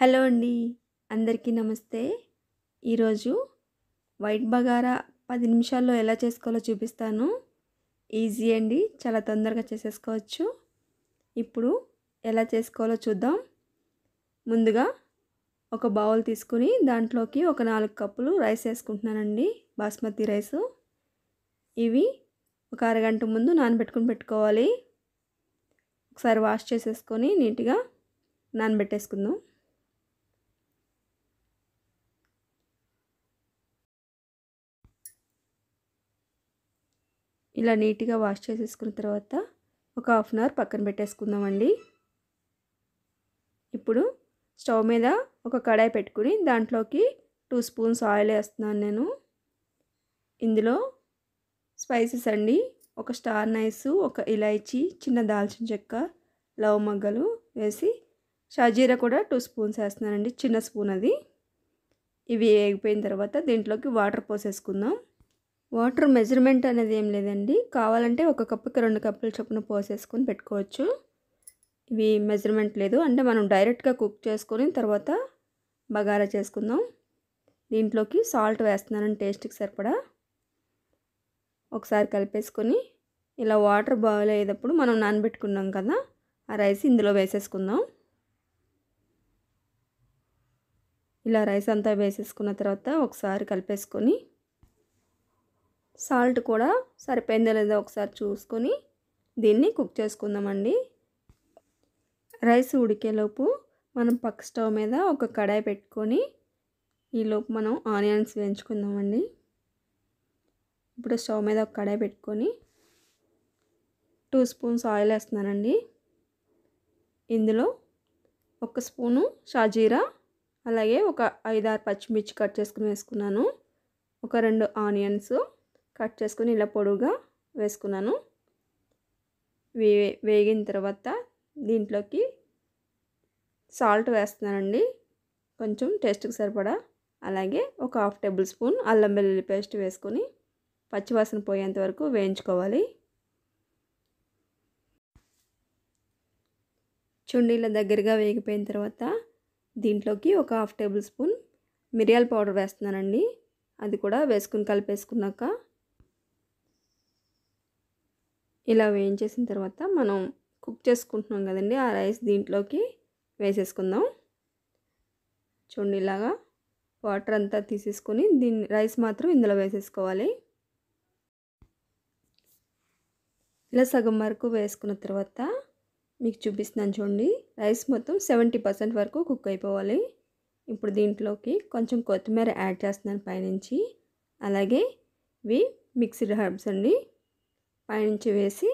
Hello అండి. అందరికీ నమస్తే. ఈరోజు వైట్ బగారా 10 నిమిషాల్లో ఎలా చేసుకోవాలో చూపిస్తాను. ఈజీ అండి. చాలా తొందరగా చేసేసుకోవచ్చు. ఇప్పుడు ఎలా చేసుకోవాలో చూద్దాం. ముందుగా ఒక బౌల్ తీసుకొని దాంట్లోకి ఒక 4 కప్పులు రైస్ వేసుకుంటున్నానండి. బాస్మతి రైసు. ఇవి ఒక అరగంట ముందు పెట్టుకోవాలి. ఒకసారి వాష్ చేసేసుకొని నీట్గా నానబెట్టేసుకుందాం. ఇలా నీట్గా వాష్ చేసేసుకున్న తర్వాత ఒక హాఫ్ అన్ అవర్ పక్కన పెట్టేసుకుందామండి. ఇప్పుడు స్టవ్ మీద ఒక కడాయి పెట్టుకుని దాంట్లోకి 2 స్పూన్స్ ఆయిల్ వేస్తున్నాను నేను. ఇందులో స్పైసెస్ అండి, ఒక స్టార్ నైస్, ఒక ఇలాచీ, చిన్న దాల్చిన చెక్క, లవంగాలు వేసి షాజీరా కూడా 2 స్పూన్స్ వేస్తున్నానండి, చిన్న స్పూన్ అది. ఇవి వేగిపోయిన తర్వాత దీంట్లోకి వాటర్ పోసేసుకుందాం. వాటర్ మెజర్మెంట్ అనేది ఏం లేదండి, కావాలంటే ఒక కప్పుకి 2 కప్పుల చొప్పున పోసేసుకొని పెట్టుకోవచ్చు. ఇవి మెజర్మెంట్ లేదు, అంటే మనం డైరెక్ట్గా కుక్ చేసుకొని తర్వాత బగారా చేసుకుందాం. దీంట్లోకి సాల్ట్ వేస్తున్నాను టేస్ట్కి సరిపడా. ఒకసారి కలిపేసుకొని ఇలా వాటర్ బాయిల్ అయ్యేటప్పుడు మనం నానబెట్టుకున్నాం కదా ఆ రైస్ ఇందులో వేసేసుకుందాం. ఇలా రైస్ అంతా వేసేసుకున్న తర్వాత ఒకసారి కలిపేసుకొని సాల్ట్ కూడా సరిపోయిందో లేదో ఒకసారి చూసుకొని దీన్ని కుక్ చేసుకుందామండి. రైస్ ఉడికేలోపు మనం పక్క స్టవ్ మీద ఒక కడాయి పెట్టుకొని ఈలోపు మనం ఆనియన్స్ వేయించుకుందామండి. ఇప్పుడు స్టవ్ మీద ఒక కడాయి పెట్టుకొని 2 స్పూన్స్ ఆయిల్ వేస్తున్నానండి. ఇందులో 1 స్పూను షాజీరా, అలాగే ఒక 5-6 పచ్చిమిర్చి కట్ చేసుకుని వేసుకున్నాను. ఒక 2 ఆనియన్స్ కట్ చేసుకుని ఇలా పొడుగా వేసుకున్నాను. వేగిన తర్వాత దీంట్లోకి సాల్ట్ వేస్తున్నానండి, కొంచెం టేస్ట్కి సరిపడా. అలాగే ఒక 1/2 టేబుల్ స్పూన్ అల్లం వెల్లుల్లి పేస్ట్ వేసుకొని పచ్చివాసన పోయేంత వరకు వేయించుకోవాలి. చుండీల దగ్గరగా వేగిపోయిన తర్వాత దీంట్లోకి ఒక 1/2 టేబుల్ స్పూన్ మిరియాల పౌడర్ వేస్తున్నానండి. అది కూడా వేసుకుని కలిపేసుకున్నాక ఇలా వేయించేసిన తర్వాత మనం కుక్ చేసుకుంటున్నాం కదండి ఆ రైస్ దీంట్లోకి వేసేసుకుందాం. చూడండి, ఇలాగా వాటర్ అంతా తీసేసుకొని దీన్ని రైస్ మాత్రం ఇందులో వేసేసుకోవాలి. ఇలా సగం వరకు వేసుకున్న తర్వాత మీకు చూపిస్తున్నాను చూడండి, రైస్ మొత్తం 70% వరకు కుక్ అయిపోవాలి. ఇప్పుడు దీంట్లోకి కొంచెం కొత్తిమీర యాడ్ చేస్తున్నాను పైనుంచి. అలాగే ఇవి మిక్స్డ్ హర్బ్స్ అండి, పైనుంచి వేసి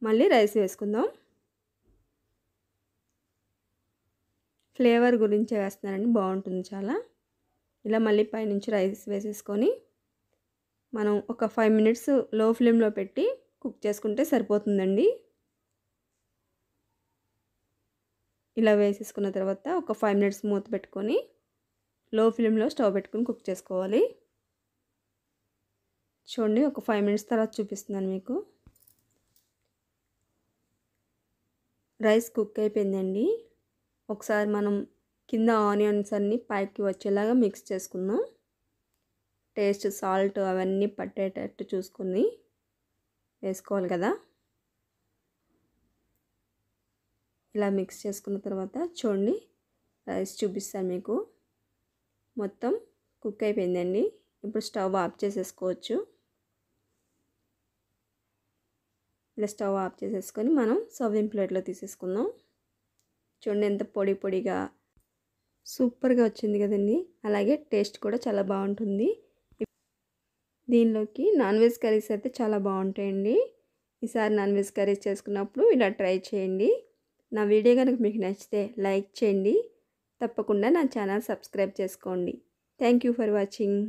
మళ్ళీ రైస్ వేసుకుందాం. ఫ్లేవర్ గురించి వేస్తున్నానండి, బాగుంటుంది చాలా. ఇలా మళ్ళీ పైనుంచి రైస్ వేసేసుకొని మనం ఒక 5 మినిట్స్ లో ఫ్లేమ్లో పెట్టి కుక్ చేసుకుంటే సరిపోతుందండి. ఇలా వేసేసుకున్న తర్వాత ఒక 5 మినిట్స్ మూత పెట్టుకొని లో ఫ్లేమ్లో స్టవ్ పెట్టుకొని కుక్ చేసుకోవాలి. చూడండి, ఒక 5 మినిట్స్ తర్వాత చూపిస్తున్నాను మీకు. రైస్ కుక్ అయిపోయిందండి. ఒకసారి మనం కింద ఆనియన్స్ అన్నీ పైకి వచ్చేలాగా మిక్స్ చేసుకుందాం. టేస్ట్ సాల్ట్ అవన్నీ పట్టేటట్టు చూసుకొని వేసుకోవాలి కదా. ఇలా మిక్స్ చేసుకున్న తర్వాత చూడండి, రైస్ చూపిస్తాను మీకు. మొత్తం కుక్ అయిపోయిందండి. ఇప్పుడు స్టవ్ ఆఫ్ చేసేసుకోవచ్చు. ఇలా స్టవ్ ఆఫ్ చేసేసుకొని మనం సర్వింగ్ ప్లేట్లో తీసేసుకుందాం. చూడండి, ఎంత పొడి పొడిగా సూపర్గా వచ్చింది కదండి. అలాగే టేస్ట్ కూడా చాలా బాగుంటుంది. దీనిలోకి నాన్ వెజ్ కర్రీస్ అయితే చాలా బాగుంటాయండి. ఈసారి నాన్ వెజ్ కర్రీస్ చేసుకున్నప్పుడు ఇలా ట్రై చేయండి. నా వీడియో కనుక మీకు నచ్చితే లైక్ చేయండి. తప్పకుండా నా ఛానల్ సబ్స్క్రైబ్ చేసుకోండి. Thank you for watching.